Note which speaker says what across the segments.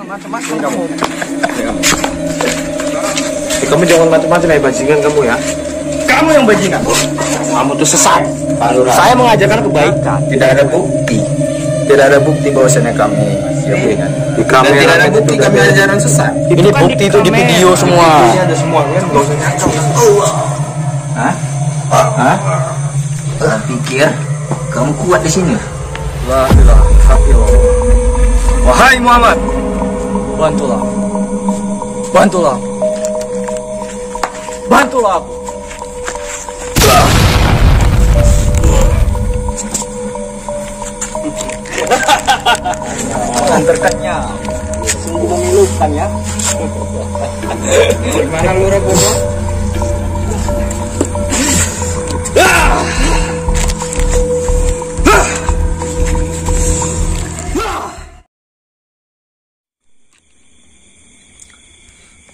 Speaker 1: macam-macam kamu. Kamu jangan macam-macam ya, bajingan kamu ya. Kamu yang bajingan. Kamu tuh sesat. Saya mengajarkan kebaikan. Tidak ada bukti. Tidak ada bukti bahwasanya kami bajingan. Di kamera tidak ada bukti kami ajaran sesat.
Speaker 2: Ini bukti itu di video semua.
Speaker 1: Ini ada semua kan, enggak usah nyangkau. Hah? Hah? Kalian pikir kamu kuat di sini? La ilaha illallah. Wahai Muhammad, bantulah. Bantulah. Bantulah aku. Terkatnya sungguh memilukan ya. Gimana lu Rabono?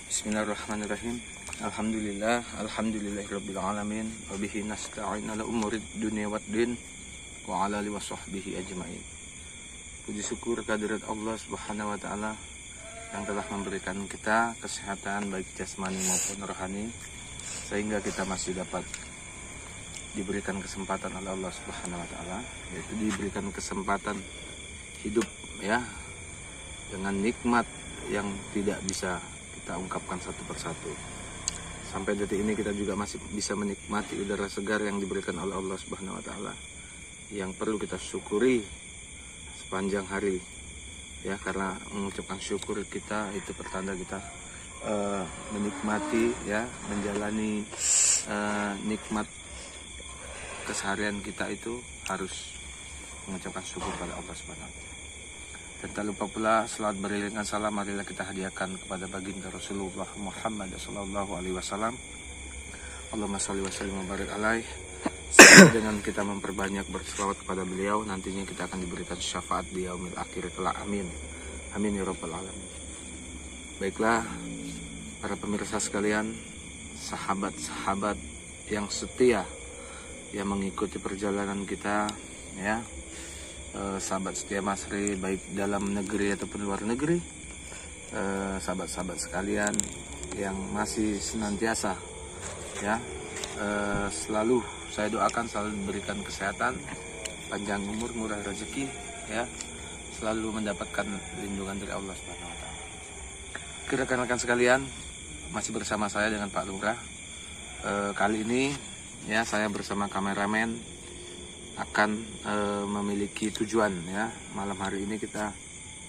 Speaker 1: Bismillahirrahmanirrahim. Alhamdulillahirabbil alamin wa bihi nasta'in ala umurid dunya waddin wa ala alihi washabbihi ajmain. Puji syukur kehadirat Allah Subhanahu wa taala yang telah memberikan kita kesehatan baik jasmani maupun rohani sehingga kita masih dapat diberikan kesempatan oleh Allah Subhanahu wa taala, yaitu diberikan kesempatan hidup ya dengan nikmat yang tidak bisa kita ungkapkan satu persatu. Sampai detik ini kita juga masih bisa menikmati udara segar yang diberikan oleh Allah Subhanahu wa taala, yang perlu kita syukuri sepanjang hari ya, karena mengucapkan syukur kita itu pertanda kita menikmati ya, menjalani nikmat keseharian kita itu harus mengucapkan syukur pada Allah Subhanahu wa taala. Dan tak lupa pula selawat beriringan salam marilah kita hadiahkan kepada baginda Rasulullah Muhammad sallallahu alaihi wasallam. Allahumma shalli wa sallim wa barik alaihi. Dengan kita memperbanyak berselawat kepada beliau, nantinya kita akan diberikan syafaat di yaumil akhir kelak. Amin. Amin ya rabbal alamin. Baiklah para pemirsa sekalian, sahabat-sahabat yang setia yang mengikuti perjalanan kita ya, sahabat setia Masri baik dalam negeri ataupun luar negeri, sahabat-sahabat sekalian yang masih senantiasa ya selalu saya doakan selalu diberikan kesehatan, panjang umur, murah rezeki ya, selalu mendapatkan lindungan dari Allah Subhanahu wa taala. Rekan-rekan sekalian, masih bersama saya dengan Pak Lurah. Kali ini ya saya bersama kameramen akan memiliki tujuan ya. Malam hari ini kita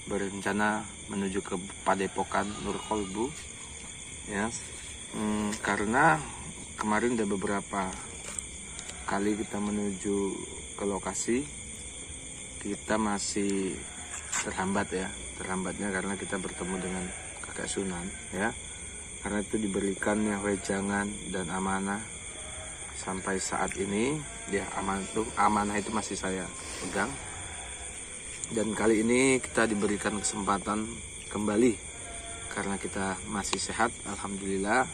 Speaker 1: berencana menuju ke Padepokan Nur Kolbu ya, karena kemarin ada beberapa kali kita menuju ke lokasi, kita masih terhambatnya karena kita bertemu dengan kakek Sunan ya, karena itu diberikannya wejangan dan amanah sampai saat ini ya, amanah itu masih saya pegang, dan kali ini kita diberikan kesempatan kembali karena kita masih sehat alhamdulillah.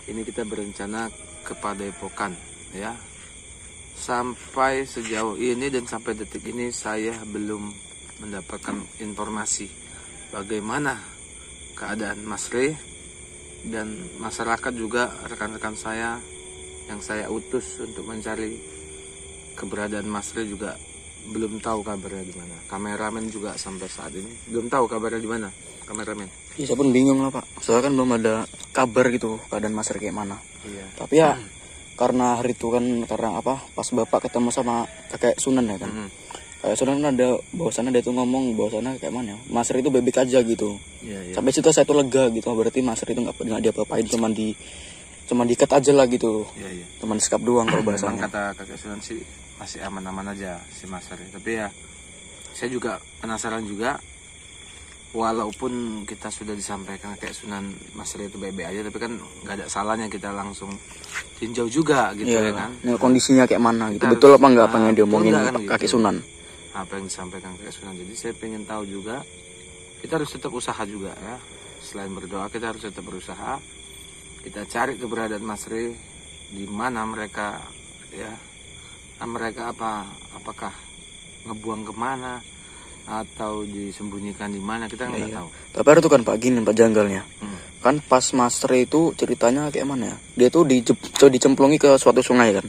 Speaker 1: Ini kita berencana ke Padepokan ya. Sampai sejauh ini dan sampai detik ini saya belum mendapatkan informasi bagaimana keadaan Mas Re, dan masyarakat juga rekan-rekan saya yang saya utus untuk mencari keberadaan Mas Re juga belum tahu kabarnya di mana. Kameramen juga sampai saat ini belum tahu kabarnya di mana kameramen.
Speaker 2: Ya, saya pun bingung lah Pak, soalnya kan belum ada kabar gitu keadaan Mas Re kayak mana.
Speaker 1: Iya.
Speaker 2: Tapi ya karena hari itu kan, karena apa, pas Bapak ketemu sama kakek Sunan ya kan, kakek Sunan kan ada bahwasannya dia tuh ngomong bahwasannya kayak mana ya, Mas Re itu baik-baik aja gitu.
Speaker 1: Iya.
Speaker 2: Sampai situ saya tuh lega gitu, berarti Mas Re itu nggak diapa-apain, cuma diikat aja lah gitu.
Speaker 1: Iya.
Speaker 2: Cuma disekap doang kalau bahasanya.
Speaker 1: Kata kakek Sunan sih masih aman-aman aja si Mas Re. Tapi ya saya juga penasaran juga, walaupun kita sudah disampaikan kayak Sunan Mas Re itu baik-baik aja, tapi kan nggak ada salahnya kita langsung tinjau juga gitu ya kan.
Speaker 2: Nah, kondisinya kayak mana gitu, betul apa enggak apa yang diomongin kan, kakek gitu, Sunan,
Speaker 1: apa yang disampaikan kakek Sunan. Jadi saya pengen tahu juga, kita harus tetap usaha juga ya. Selain berdoa kita harus tetap berusaha. Kita cari keberadaan Mas Re, di mana mereka ya, mereka apakah ngebuang kemana, atau disembunyikan di mana kita nggak tahu.
Speaker 2: Tapi ada tuh kan Pak gini Pak janggalnya. Kan pas Mas Re itu ceritanya kayak mana ya? Dia tuh dicemplungi ke suatu sungai kan.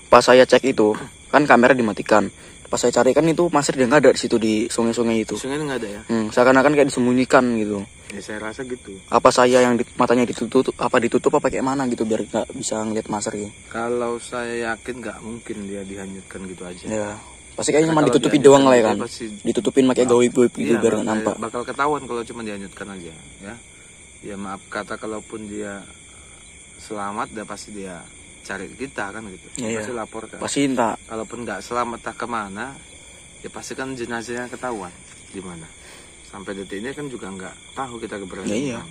Speaker 2: Pas saya cek itu kan kamera dimatikan. Pas saya cari kan itu Mas Re dia nggak ada di situ di sungai-sungai itu.
Speaker 1: Sungai nggak ada ya?
Speaker 2: Seakan-akan kayak disembunyikan gitu.
Speaker 1: Ya saya rasa gitu.
Speaker 2: Apa saya yang matanya ditutup apa kayak mana gitu biar nggak bisa ngeliat Mas Re.
Speaker 1: Kalau saya yakin nggak mungkin dia dihanyutkan gitu aja.
Speaker 2: Ya. Pasti kayaknya cuma ditutupi doang lah ya kan. Ditutupin pakai goib-goib gitu biar nggak nampak.
Speaker 1: Bakal ketahuan kalau cuma dihanyutkan aja ya. Ya maaf kata kalaupun dia selamat dah pasti dia cari kita kan gitu. Pasti lapor kan.
Speaker 2: Pasti entah.
Speaker 1: Kalaupun nggak selamat tak kemana, ya pasti kan jenazahnya ketahuan di mana. Sampai detik ini kan juga nggak tahu kita keberadaan.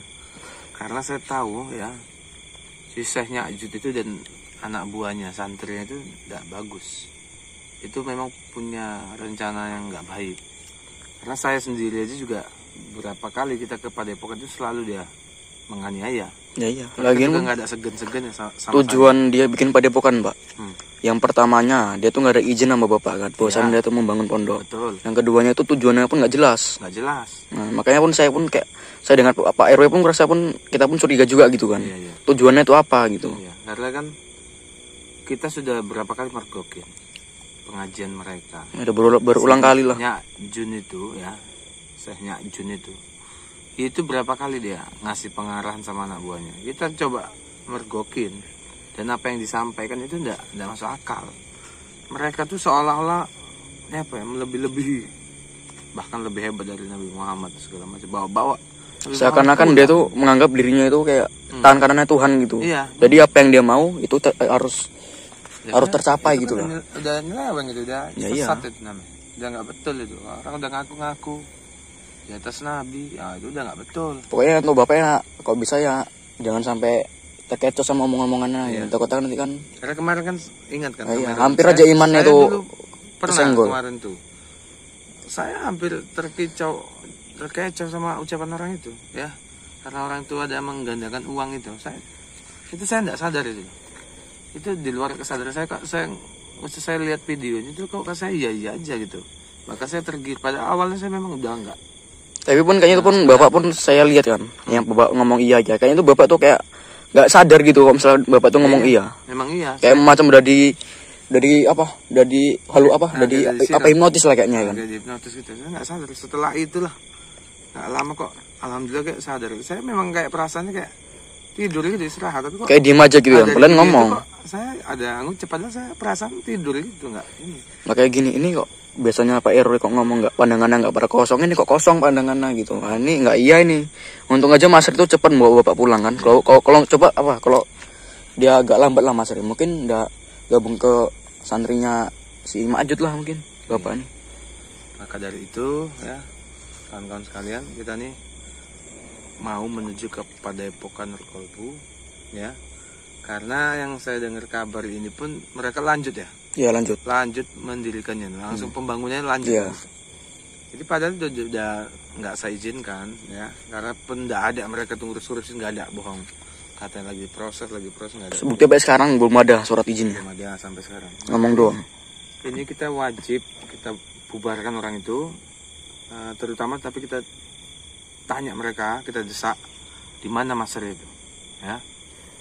Speaker 1: Karena saya tahu ya si Syekhnya Ajud itu dan anak buahnya santrinya itu tidak bagus. Itu memang punya rencana yang nggak baik. Karena saya sendiri aja juga berapa kali kita ke Padepokan itu selalu dia menganiaya.
Speaker 2: Iya. Lagian
Speaker 1: nggak ada segan-segan ya sama
Speaker 2: tujuan dia bikin Padepokan, Pak. Yang pertamanya dia tuh nggak ada izin sama bapak kan. Bosan dia tuh membangun pondok.
Speaker 1: Betul.
Speaker 2: Yang keduanya itu tujuannya pun nggak jelas.
Speaker 1: Nggak jelas.
Speaker 2: Nah, makanya pun saya dengar Pak RW pun merasa kita pun curiga juga gitu kan.
Speaker 1: Iya.
Speaker 2: Tujuannya itu apa gitu.
Speaker 1: Iya. Karena kan kita sudah berapa kali mergokin pengajian mereka.
Speaker 2: Ada berulang kali lah.
Speaker 1: Syekhnya Jun itu ya, Syekhnya Jun itu berapa kali dia ngasih pengarahan sama anak buahnya. Kita coba mergokin dan apa yang disampaikan itu enggak masuk akal. Mereka tuh seolah-olah apa ya, lebih bahkan lebih hebat dari Nabi Muhammad segala macam bawa-bawa.
Speaker 2: Seakan-akan dia tuh menganggap dirinya itu kayak tangan kanannya Tuhan gitu.
Speaker 1: Iya.
Speaker 2: Jadi apa yang dia mau itu harus tercapai gitu loh.
Speaker 1: Udah nyeleweng gitu, udah sesat itu namanya. Udah nggak betul itu. Orang udah ngaku-ngaku di atas Nabi, ya itu udah nggak betul.
Speaker 2: Pokoknya tuh bapaknya kok bisa ya jangan sampai terkecoh sama omong-omongannya. Ya. Takutnya nanti kan.
Speaker 1: Karena kemarin kan ingat kan.
Speaker 2: Hampir aja imannya itu
Speaker 1: tersenggol. Kemarin tuh saya hampir terkecoh sama ucapan orang itu ya. Karena orang itu ada menggandakan uang itu. Saya nggak sadar itu di luar kesadaran saya. Kok saya lihat videonya itu kok saya iya aja gitu. Maka saya tergir. Pada awalnya saya memang udah enggak.
Speaker 2: Tapi pun kayaknya itu pun bapak pun saya lihat kan yang bapak ngomong iya aja. Kayaknya itu bapak tuh kayak nggak sadar gitu kalau misalnya bapak tuh ngomong iya.
Speaker 1: Memang iya.
Speaker 2: Kayak macam udah di hipnotis lah kayaknya kan.
Speaker 1: Jadi hipnotis gitu. Saya nggak sadar. Setelah itulah nggak lama kok alhamdulillah kayak sadar. Saya memang kayak perasaannya kayak tidur gitu istirahat, tapi kok
Speaker 2: kayak diem aja gitu kan. Kalian ngomong.
Speaker 1: Saya ada cepatnya saya perasaan tidur gitu nggak ini.
Speaker 2: Nah kayak gini ini kok biasanya Pak RW kok ngomong nggak pandangannya nggak pada kosong, ini kok kosong pandangannya gitu. Nah, ini nggak iya ini. Untung aja Mas itu cepat bawa bapak pulang kan. Kalau dia agak lambat lah Mas Ri, mungkin udah gabung ke santrinya si Majud lah mungkin bapak ini.
Speaker 1: Maka dari itu ya kawan-kawan sekalian, kita nih mau menuju ke Padepokan Nur Qalbu ya. Karena yang saya dengar kabar ini pun mereka lanjut ya.
Speaker 2: Iya lanjut
Speaker 1: mendirikannya, langsung pembangunannya lanjut.
Speaker 2: Iya.
Speaker 1: Jadi padahal udah nggak saya izinkan ya, karena pun nggak ada, mereka tunggu urusin nggak ada, bohong. Katanya lagi proses nggak ada.
Speaker 2: Sebukti sampai sekarang belum ada surat izinnya.
Speaker 1: Belum ada sampai sekarang.
Speaker 2: Ngomong doang.
Speaker 1: Ini kita wajib kita bubarkan orang itu, terutama tapi kita tanya mereka, kita desak di mana Mas Re itu, ya.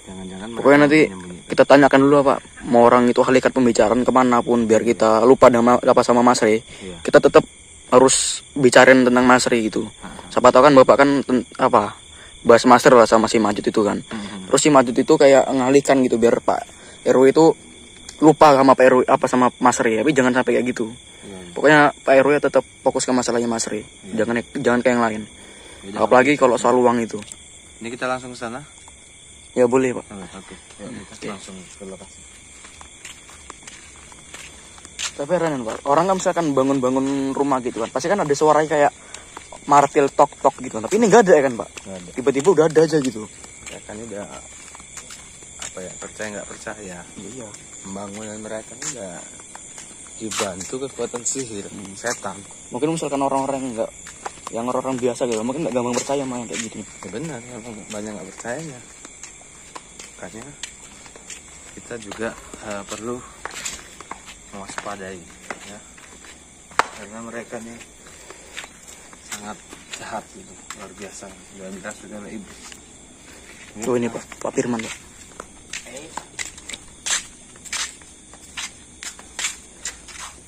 Speaker 1: Jangan-jangan
Speaker 2: pokoknya nanti kita tanyakan dulu Pak, mau orang itu halikan pembicaraan kemanapun biar kita lupa sama Mas Re.
Speaker 1: Iya.
Speaker 2: Kita tetap harus bicarain tentang Mas Re gitu. Siapa tahu kan bapak kan bahas master lah sama si Majud itu kan. Terus si Majud itu kayak ngalihkan gitu biar Pak RW itu lupa sama Pak RW sama Mas Re. Tapi jangan sampai kayak gitu.
Speaker 1: Iya.
Speaker 2: Pokoknya Pak RW tetap fokus ke masalahnya Mas Re. Iya. Jangan kayak yang lain. Ya, apalagi kalau soal uang itu.
Speaker 1: Ini kita langsung ke sana.
Speaker 2: Ya boleh Pak.
Speaker 1: Oke. Kita langsung ke lokasi.
Speaker 2: Tapi heran Pak, orang kan misalkan bangun-bangun rumah gitu kan, pasti kan ada suara kayak martil tok-tok gitu kan. Tapi ini nggak ada ya kan Pak? Tiba-tiba udah ada aja gitu.
Speaker 1: Ya kan udah percaya nggak percaya.
Speaker 2: Iya.
Speaker 1: Pembangunan mereka udah dibantu kekuatan sihir, setan.
Speaker 2: Mungkin misalkan orang-orang yang orang biasa gitu, mungkin nggak gampang percaya sama yang kayak gitu.
Speaker 1: Ya benar, banyak nggak percayanya. Makanya kita juga perlu mewaspadai ya, karena mereka nih sangat sehat gitu, luar biasa. Sudah dirasuki oleh ibu.
Speaker 2: Oh ini Pak Firman Pak.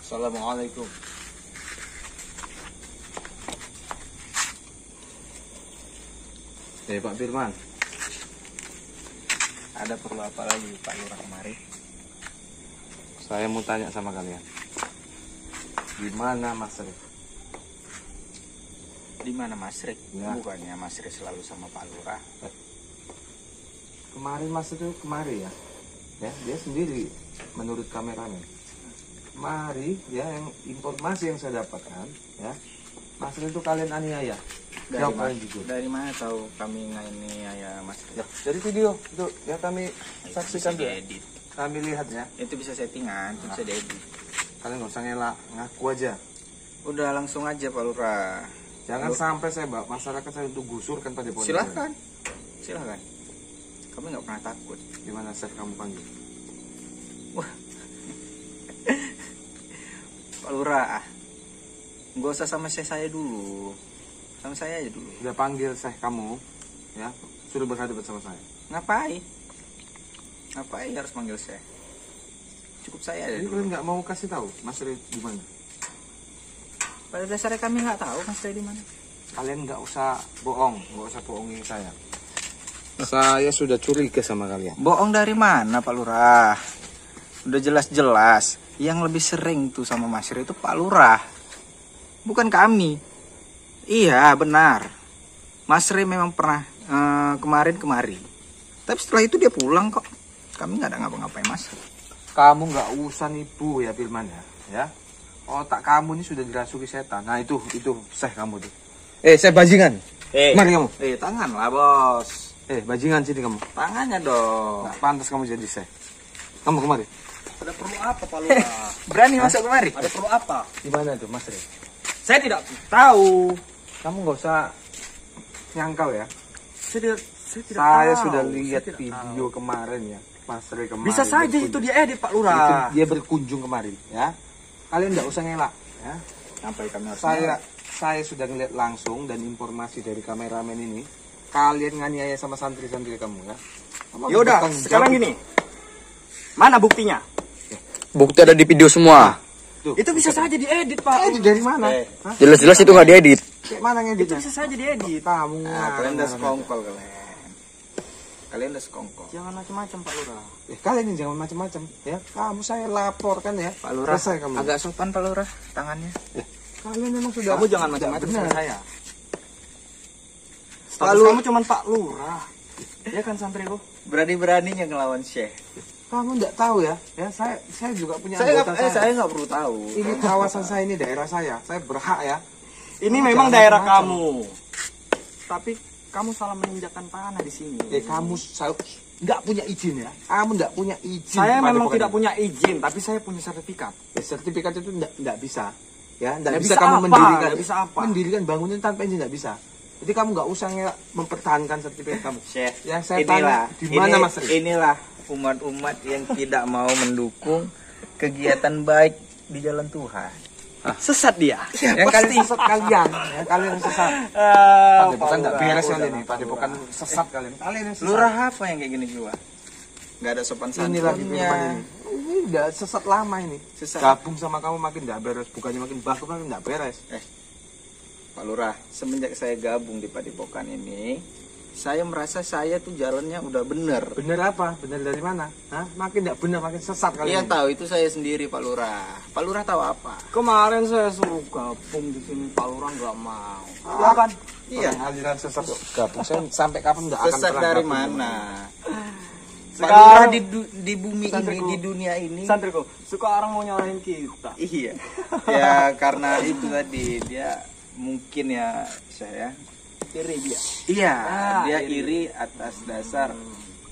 Speaker 1: Assalamualaikum. Pak Firman,
Speaker 3: Ada perlu apa lagi Pak Lurah kemari?
Speaker 1: saya mau tanya sama kalian. Di mana Mas Rik?
Speaker 3: Di mana Mas Rik?
Speaker 1: Ya.
Speaker 3: Bukannya Mas Rik selalu sama Pak Lurah?
Speaker 1: Kemarin Mas itu kemari ya. Ya, dia sendiri menurut kameramen. Kemari ya, yang informasi yang saya dapatkan ya. Mas Rik itu kalian aniaya. Jawab kalian jujur.
Speaker 3: Dari mana tahu kami nganiaya Mas Rik?
Speaker 1: Ya, dari video itu ya kami
Speaker 3: Itu
Speaker 1: saksikan
Speaker 3: bisa
Speaker 1: tuh.
Speaker 3: diedit.
Speaker 1: Kami lihat ya.
Speaker 3: Itu bisa settingan, itu bisa diedit.
Speaker 1: Kalian nggak usah ngelak, ngaku aja.
Speaker 3: Udah langsung aja Pak Lurah.
Speaker 1: Jangan sampai saya bawa masyarakat saya untuk gusurkan pada pohon.
Speaker 3: Silahkan. Silahkan. Kami nggak pernah takut.
Speaker 1: Gimana chef kamu panggil?
Speaker 3: Pak Lurah, nggak usah sama saya dulu. Sama saya aja dulu.
Speaker 1: Udah panggil chef kamu, ya suruh berhadapan sama saya.
Speaker 3: Ngapain? Ngapain harus manggil saya? Cukup saya aja
Speaker 1: Jadi
Speaker 3: dulu.
Speaker 1: kalian nggak mau kasih tahu Mas Rik di mana?
Speaker 3: Pada dasarnya kami nggak tahu Mas Rik di mana.
Speaker 1: Kalian nggak usah bohong, nggak usah bohongin saya. Saya sudah curiga sama kalian.
Speaker 3: Bohong dari mana Pak Lurah? Udah jelas-jelas yang lebih sering tuh sama Mas Rik itu Pak Lurah, bukan kami. Iya benar, Mas Rik memang pernah kemarin kemari, tapi setelah itu dia pulang kok. Kami nggak ada ngapa-ngapain Mas Rik.
Speaker 1: Kamu nggak usah nipu ya Firman ya. Otak kamu ini sudah dirasuki setan. Nah itu chef kamu tuh. Saya bajingan. Mari kamu.
Speaker 3: Tangan lah bos,
Speaker 1: Bajingan sini kamu.
Speaker 3: tangannya dong.
Speaker 1: Nggak pantas kamu jadi chef. Kamu kemari.
Speaker 4: Ada perlu apa Pak Lurah?
Speaker 3: Berani masuk kemari?
Speaker 4: Ada perlu apa?
Speaker 1: Di mana tuh Mas Rik?
Speaker 4: Saya tidak tahu.
Speaker 1: Kamu nggak usah nyangkal ya.
Speaker 4: Saya tidak
Speaker 1: Saya
Speaker 4: tahu.
Speaker 1: sudah lihat
Speaker 4: Saya tidak
Speaker 1: video kemarin ya. Mas Rik
Speaker 4: tahu.
Speaker 1: kemarin.
Speaker 4: Bisa saja
Speaker 1: berkunjung.
Speaker 4: itu dia edit Pak Lurah.
Speaker 1: Dia berkunjung kemari ya. Kalian nggak usah ngelak ya.
Speaker 3: Sampai kami harus
Speaker 1: Saya sudah ngeliat langsung dan informasi dari kameramen ini. Kalian nganiaya sama santri-santri kamu ya. Kamu
Speaker 4: Ya udah,
Speaker 1: bertanggung
Speaker 4: sekarang
Speaker 1: jawab.
Speaker 4: gini. Mana buktinya?
Speaker 2: Bukti ada di video semua.
Speaker 1: Tuh,
Speaker 4: Itu bisa saja diedit Pak.
Speaker 1: itu dari mana? Hah?
Speaker 2: Jelas-jelas itu nggak diedit.
Speaker 1: Kayak mana
Speaker 4: Itu
Speaker 1: ngeditnya?
Speaker 4: bisa saja diedit.
Speaker 1: Kamu
Speaker 3: kalian udah sekongkol kalian udah sekongkol.
Speaker 4: Jangan macam-macam Pak Lurah.
Speaker 1: Kalian yang jangan macam-macam ya. Kamu saya laporkan ya.
Speaker 3: Pak Lurah,
Speaker 1: Selesai kamu.
Speaker 3: agak sopan Pak Lurah tangannya.
Speaker 1: Kalian memang sudah.
Speaker 4: Kamu jangan
Speaker 1: tidak
Speaker 4: macam-macam
Speaker 1: benar.
Speaker 4: sama saya. Status
Speaker 3: Lu-
Speaker 4: kamu cuma Pak Lurah. Ya kan santriku?
Speaker 3: Berani-beraninya ngelawan Syekh.
Speaker 1: Kamu nggak tahu ya. Ya saya juga punya
Speaker 3: Saya
Speaker 1: anggota
Speaker 3: nggak perlu tahu.
Speaker 1: Ini kawasan saya, ini daerah saya. Saya berhak ya.
Speaker 4: Ini
Speaker 1: Kamu
Speaker 4: memang
Speaker 1: jangan
Speaker 4: daerah
Speaker 1: macam-macam.
Speaker 4: kamu. Tapi kamu salah menginjakkan tanah di sini.
Speaker 1: Kamu nggak punya izin ya. Kamu nggak punya izin.
Speaker 4: Saya
Speaker 1: kepada
Speaker 4: memang
Speaker 1: pokoknya.
Speaker 4: tidak punya izin, tapi saya punya sertifikat.
Speaker 1: Ya, sertifikat itu nggak bisa. Ya, nggak
Speaker 4: Nggak
Speaker 1: bisa
Speaker 4: bisa
Speaker 1: kamu
Speaker 4: apa?
Speaker 1: mendirikan.
Speaker 4: Nggak bisa apa?
Speaker 1: Mendirikan bangunan tanpa izin nggak bisa. Jadi kamu nggak usah mempertahankan sertifikat kamu.
Speaker 3: Syekh,
Speaker 1: Yang saya tanya, di mana Mas Rik?
Speaker 3: Inilah umat-umat yang tidak mau mendukung kegiatan baik di jalan Tuhan.
Speaker 4: Sesat dia.
Speaker 1: Yang kalian sesat kalian, ya kalian sesat. Padepokan nggak beres kali ini. Padepokan sesat kalian. Kalian yang sesat.
Speaker 3: Lurah apa yang kayak gini juga? Nggak ada sopan
Speaker 1: Ini lagi kehidupan
Speaker 3: santunnya.
Speaker 1: ini. Ini udah sesat lama ini.
Speaker 3: Sesat.
Speaker 1: Gabung sama kamu makin nggak beres, bukannya makin bagus makin nggak beres.
Speaker 3: Pak Lurah, semenjak saya gabung di Padepokan ini, saya merasa saya tuh jalannya udah bener.
Speaker 1: Bener apa? Bener dari mana? Hah? Makin nggak bener, makin sesat kalian.
Speaker 3: Yang tahu itu saya sendiri Pak Lurah. Pak Lurah tahu apa?
Speaker 4: Kemarin saya suruh gabung di sini, Pak Lurah nggak mau. Ya kan?
Speaker 3: Iya.
Speaker 1: Aliran sesat kok gabung. Saya sampai kapan nggak akan
Speaker 3: Sesat
Speaker 1: pernah
Speaker 3: dari
Speaker 1: gabung.
Speaker 3: mana? Pak
Speaker 4: Sekarang-
Speaker 3: Lurah di bumi ini,
Speaker 4: Santriku.
Speaker 3: di dunia ini.
Speaker 4: Santriku, sekarang mau nyalahin kita.
Speaker 3: Iya. Ya karena itu tadi dia mungkin ya saya
Speaker 4: Iri dia.
Speaker 3: Iya,
Speaker 4: Ah,
Speaker 3: dia
Speaker 4: iri.
Speaker 3: iri atas dasar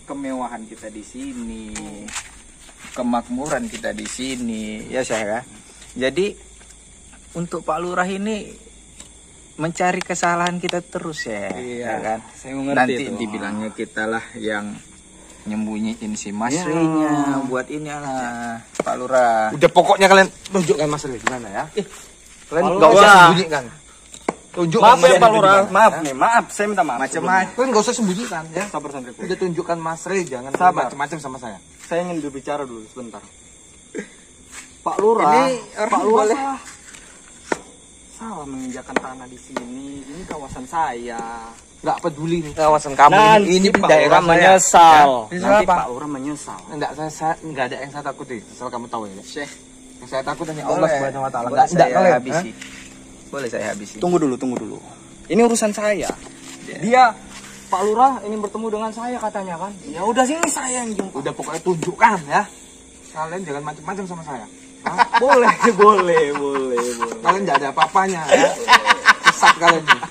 Speaker 3: kemewahan kita di sini, kemakmuran kita di sini, ya saya. Jadi untuk Pak Lurah ini mencari kesalahan kita terus ya, ya kan?
Speaker 4: saya mengerti
Speaker 3: Nanti
Speaker 4: itu.
Speaker 3: dibilangnya kita lah yang nyembunyiin si Masrinya buat ini lah Pak Lurah.
Speaker 1: Udah pokoknya kalian tunjukkan Mas Rik gimana ya. Kalian
Speaker 4: Kalau
Speaker 1: nggak usah
Speaker 4: udah.
Speaker 1: sembunyikan. Tunjukkan
Speaker 4: Maaf ya
Speaker 1: Mas
Speaker 4: Pak
Speaker 1: Rey
Speaker 4: Lurah,
Speaker 1: di mana.
Speaker 4: maaf nih, maaf. Saya minta maaf.
Speaker 3: Macam-macam.
Speaker 1: Kalian nggak usah sembunyikan ya.
Speaker 4: Sabar santriku.
Speaker 1: Udah tunjukkan Mas Rey, jangan
Speaker 4: Sabar.
Speaker 1: macam-macam sama saya.
Speaker 4: Saya ingin berbicara dulu sebentar. Pak Lurah,
Speaker 3: Ini orang
Speaker 4: Pak Lurah
Speaker 3: boleh.
Speaker 4: salah menginjakan tanah di sini. Ini kawasan saya.
Speaker 1: Nggak peduli nih.
Speaker 2: Kawasan kamu
Speaker 4: Nanti
Speaker 2: ini
Speaker 4: Pak
Speaker 2: daerah
Speaker 4: Lurah
Speaker 2: saya.
Speaker 4: menyesal.
Speaker 1: Ya.
Speaker 4: Nanti
Speaker 1: Apa?
Speaker 4: Pak Lurah menyesal.
Speaker 1: Enggak, saya nggak ada yang saya takuti. Asal kamu tahu ya.
Speaker 3: Syekh,
Speaker 1: Yang saya takut hanya Allah Subhanahu wa taala.
Speaker 3: Boleh
Speaker 1: Enggak
Speaker 3: saya
Speaker 1: kalian.
Speaker 3: habisi. Boleh saya habisi.
Speaker 4: Tunggu dulu. Ini urusan saya. Dia Pak Lurah ingin bertemu dengan saya katanya kan. Ya udah sini saya yang jumpa.
Speaker 1: Udah pokoknya tunjukkan ya. Kalian jangan macam-macam sama saya. Hah?
Speaker 4: boleh.
Speaker 1: Kalian nggak ada apa-apanya ya. Sesat kalian nih.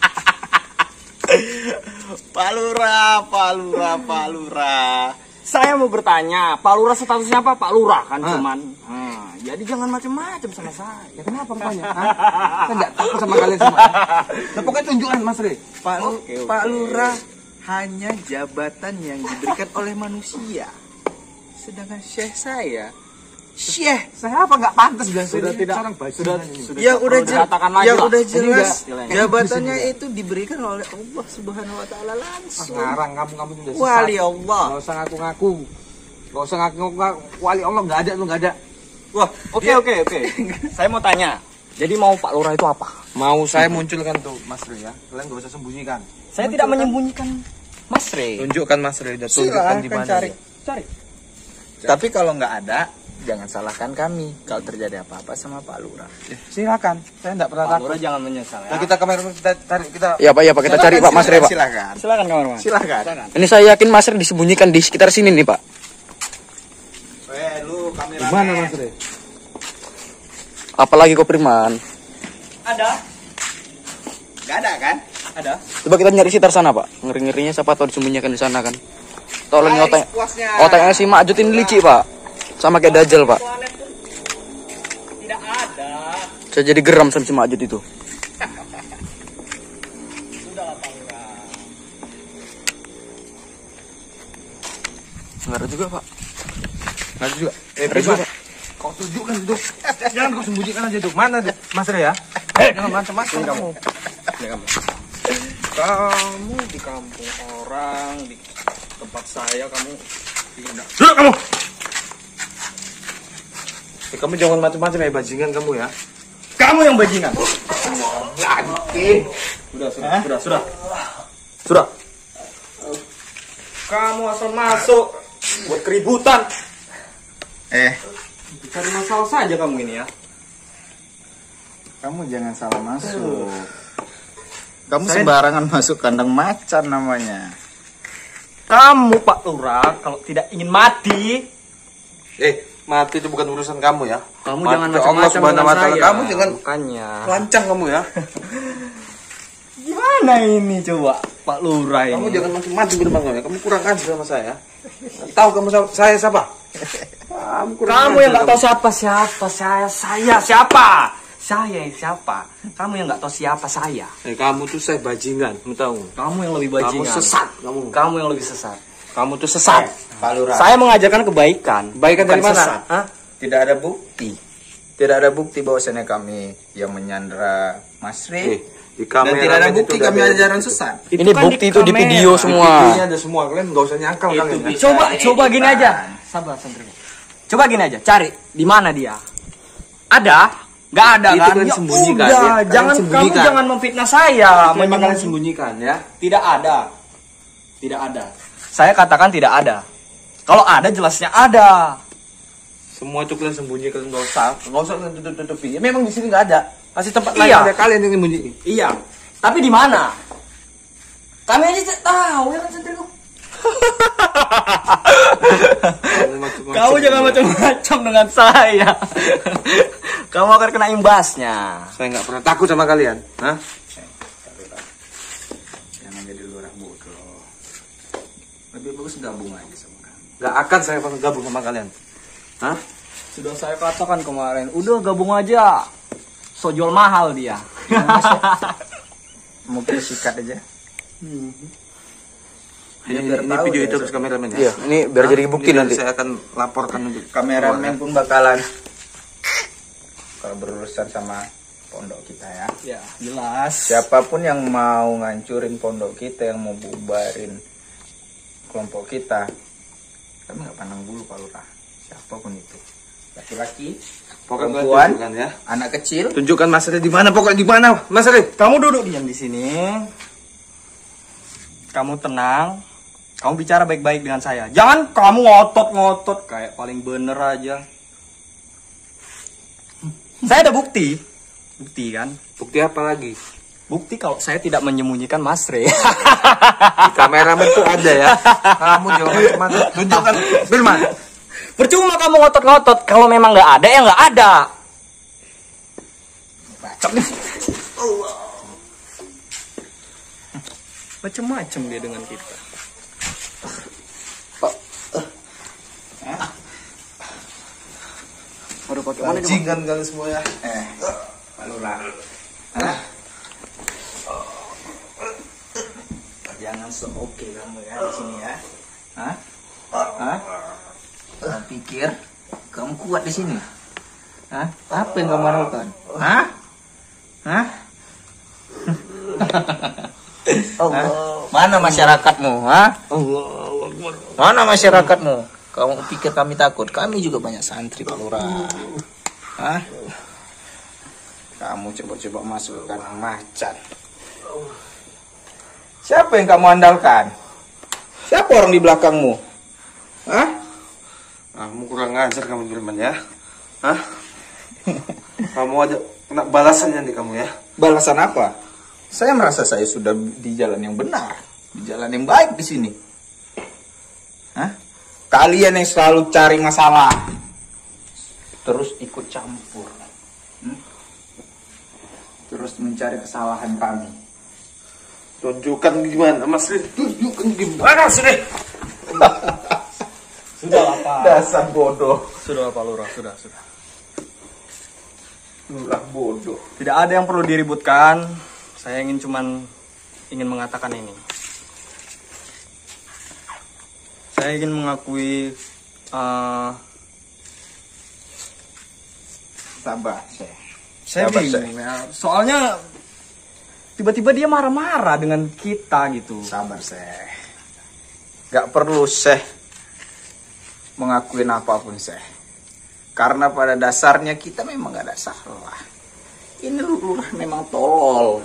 Speaker 4: Pak Lurah. Saya mau bertanya, Pak Lurah statusnya apa? Pak Lurah kan cuman. Jadi jangan macam-macam sama saya.
Speaker 1: Ya kenapa rupanya? Hah? Saya nggak takut sama kalian semua. Nah, pokoknya tunjukkan Mas Rey.
Speaker 3: Pak Lurah hanya jabatan yang diberikan oleh manusia. Sedangkan Syekh saya, Syekh.
Speaker 1: Saya apa nggak pantas bilang
Speaker 4: Sudah
Speaker 1: saya
Speaker 4: tidak
Speaker 1: seorang bajingan
Speaker 4: sudah
Speaker 1: ini.
Speaker 3: Ya udah
Speaker 4: dikatakan lagi
Speaker 3: ya
Speaker 4: lah.
Speaker 3: udah
Speaker 4: Ini
Speaker 3: jelas
Speaker 4: enggak istilahnya.
Speaker 3: jabatannya itu diberikan oleh Allah Subhanahu wa taala langsung.
Speaker 1: Ngarang kamu udah sesat.
Speaker 3: Wali Allah.
Speaker 1: Nggak usah ngaku-ngaku. Nggak usah ngaku-ngaku. Wali Allah nggak ada, lu nggak ada.
Speaker 4: Wah, oke. Saya mau tanya. Jadi mau Pak Lurah itu apa?
Speaker 1: Mau saya munculkan tuh Mas Rey ya. Kalian nggak usah sembunyikan.
Speaker 4: Saya tidak menyembunyikan Mas Rey.
Speaker 1: Tunjukkan Mas Rey. Udah tunjukkan
Speaker 3: Silakan
Speaker 1: di mana.
Speaker 3: cari.
Speaker 1: dia.
Speaker 4: Cari.
Speaker 3: Tapi kalau nggak ada, jangan salahkan kami kalau terjadi apa-apa sama Pak Lurah.
Speaker 1: Silakan. Saya nggak pernah
Speaker 4: Pak
Speaker 1: takut.
Speaker 4: Lurah jangan menyesal ya.
Speaker 1: Nah, kita kamera kita tarik kita.
Speaker 2: Ya Pak, kita cari Pak Mas Rey Pak.
Speaker 3: Silakan.
Speaker 4: Silakan kameraman.
Speaker 3: Silakan.
Speaker 2: Ini saya yakin Mas Rey disembunyikan di sekitar sini nih Pak.
Speaker 3: Lu kamera.
Speaker 1: Di mana Mas Rey?
Speaker 2: Apalagi kok Firman.
Speaker 4: Ada.
Speaker 3: Nggak ada kan?
Speaker 4: Ada.
Speaker 2: Coba kita nyari sekitar sana Pak. Ngeri-ngerinya siapa tahu disembunyikan di sana kan. Tolong otak. Otaknya si Makjud ini licik Pak. Sama kayak Dajjal Pak.
Speaker 4: Planet pun tidak ada.
Speaker 2: Saya jadi geram sama si Makjud itu.
Speaker 4: Sudahlah Pak Lurah.
Speaker 2: Enggak ada juga Pak.
Speaker 1: Nggak ada juga.
Speaker 2: Ada juga, Pak.
Speaker 1: Kau tunjukkan itu. Jangan kau sembunyikan aja tuh. Mana tuh Mas Rey ya? Jangan macam-macam kamu.
Speaker 4: Kamu di kampung orang, di tempat saya kamu tidak.
Speaker 1: Duduk kamu. Kamu jangan macam-macam ya bajingan kamu ya.
Speaker 4: Kamu yang bajingan. Sudah. Kamu asal masuk buat keributan. Cari masalah saja kamu ini ya.
Speaker 3: Kamu jangan salah masuk. Kamu sembarangan masuk kandang macan namanya.
Speaker 4: Kamu Pak Lurah kalau tidak ingin mati,
Speaker 1: Mati itu bukan urusan kamu ya.
Speaker 4: kamu
Speaker 1: Mati
Speaker 4: jangan
Speaker 1: itu Allah
Speaker 4: macam-macam
Speaker 1: Subhanahu
Speaker 4: dengan
Speaker 1: wa taala.
Speaker 4: saya.
Speaker 1: Kamu jangan
Speaker 4: Makanya.
Speaker 1: lancang kamu ya.
Speaker 4: Gimana ini coba Pak Lurah ini?
Speaker 1: Kamu jangan macam-macam di depan kamu ya. Kamu kurang ajar sama saya. Tahu kamu saya siapa?
Speaker 4: Kamu yang nggak tahu siapa saya siapa? Saya yang siapa? Kamu yang nggak tahu siapa saya.
Speaker 1: Kamu tuh saya bajingan, kamu tahu?
Speaker 4: Kamu yang lebih
Speaker 1: Kamu
Speaker 4: bajingan.
Speaker 1: sesat kamu.
Speaker 4: Kamu yang lebih sesat.
Speaker 1: Kamu tuh sesat.
Speaker 3: Pak Lurah.
Speaker 4: Saya mengajarkan kebaikan.
Speaker 1: Kebaikan dari
Speaker 4: bukan
Speaker 1: mana?
Speaker 4: sesat.
Speaker 1: Hah?
Speaker 3: Tidak ada bukti. Tidak ada bukti bahwasanya kami yang menyandra Mas Rey.
Speaker 1: Di
Speaker 3: Dan tidak ada bukti kami ajaran sesat.
Speaker 2: Ini
Speaker 4: kan
Speaker 2: bukti itu di
Speaker 4: kamera.
Speaker 2: video semua.
Speaker 1: Ini ada semua, kalian nggak usah nyangkal kalian. Ya.
Speaker 4: Coba gini aja. Sabar santriku. Coba gini aja, cari di mana dia. Ada? Nggak ada
Speaker 1: Itu
Speaker 4: kan?
Speaker 1: kalian
Speaker 4: Ya
Speaker 1: sembunyikan,
Speaker 4: udah,
Speaker 1: ya. Kalian
Speaker 4: jangan kamu
Speaker 1: sembunyikan.
Speaker 4: jangan memfitnah saya.
Speaker 1: Memang kalian sembunyikan ya.
Speaker 4: Tidak ada. Tidak ada. Saya katakan tidak ada. Kalau ada jelasnya ada.
Speaker 1: Semua itu kalian sembunyikan, nggak usah tutup-tutupin. Ya, memang di sini nggak ada. Kasih tempat lain
Speaker 4: Iya.
Speaker 1: ada kalian yang sembunyi.
Speaker 4: Iya. Tapi di mana? Kami aja tidak tahu ya kan santriku. Kamu jangan macam-macam dengan saya. Kamu akan kena imbasnya.
Speaker 1: Saya nggak pernah takut sama kalian. Hah?
Speaker 3: Jangan jadi lurah bodoh. Lebih bagus gabung aja sama kami.
Speaker 1: Nggak akan saya gabung sama kalian. Hah?
Speaker 4: Sudah saya katakan kemarin, udah gabung aja. Sojol mahal dia.
Speaker 3: Mau kita sikat aja.
Speaker 1: Ini
Speaker 3: biar tahu
Speaker 1: video
Speaker 3: ya,
Speaker 1: itu harus kameramen ya.
Speaker 2: Iya, ini biar jadi bukti
Speaker 1: Ini
Speaker 2: nanti.
Speaker 1: Saya akan laporkan untuk
Speaker 3: Kameramen pun bakalan kalau berurusan sama pondok kita ya.
Speaker 4: Ya, jelas.
Speaker 3: Siapapun yang mau ngancurin pondok kita, yang mau bubarin kelompok kita, kami nggak pandang bulu Pak Lurah. Siapapun itu, laki-laki,
Speaker 1: Pokoknya
Speaker 3: perempuan,
Speaker 1: tunjukkan ya.
Speaker 3: anak kecil.
Speaker 1: Tunjukkan Mas Ri di mana, pokoknya di mana, Mas Ri.
Speaker 4: Kamu duduk diam di sini. Kamu tenang. Kamu bicara baik-baik dengan saya. Jangan kamu ngotot-ngotot kayak paling bener aja. Saya ada bukti. Bukti kan?
Speaker 1: Bukti apa lagi?
Speaker 4: Bukti kalau saya tidak menyembunyikan Mas Re.
Speaker 1: Di kameramen tuh ada ya. Kamu jangan macam-macam. Tunjukkan, Firman.
Speaker 4: Percuma kamu ngotot-ngotot. Kalau memang nggak ada, ya nggak ada.
Speaker 3: Bacok nih.
Speaker 4: Macem-macem dia dengan kita.
Speaker 2: Waduh, pakai mana nih, Bang?
Speaker 1: Bajingan kalian semua ya.
Speaker 3: Pak Lurah. Hah? Jangan so-oke kamu ya di sini ya. Hah? Hah? Kamu pikir kamu kuat di sini? Hah? Apa yang kamu lakukan? Hah? Hah? Hah? Mana masyarakatmu? Hah? Mana masyarakatmu? Kamu pikir kami takut? Kami juga banyak santri Pak Lurah. Hah? Kamu coba-coba masuk ke kandang macan. Siapa yang kamu andalkan? Siapa orang di belakangmu? Hah?
Speaker 1: Kamu kurang ngajar kamu Firman ya. Hah? Kamu aja kena balasannya nih kamu ya.
Speaker 3: Balasan apa? Saya merasa saya sudah di jalan yang benar, di jalan yang baik di sini. Hah? Kalian yang selalu cari masalah, terus ikut campur, terus mencari kesalahan kami.
Speaker 1: Tunjukkan gimana Mas Ri. Tunjukkan gimana sih.
Speaker 4: Sudah apa?
Speaker 3: Dasar bodoh.
Speaker 4: Sudah Pak Lurah, sudah.
Speaker 3: Lurah bodoh.
Speaker 4: Tidak ada yang perlu diributkan. Saya ingin mengatakan ini. Saya ingin mengakui
Speaker 3: Sabar,
Speaker 4: saya
Speaker 3: Sabar,
Speaker 4: bingung ya. Soalnya tiba-tiba dia marah-marah dengan kita gitu.
Speaker 3: Sabar, Gak perlu mengakuin apapun, karena pada dasarnya kita memang gak ada salah. Ini Lurah memang tolol.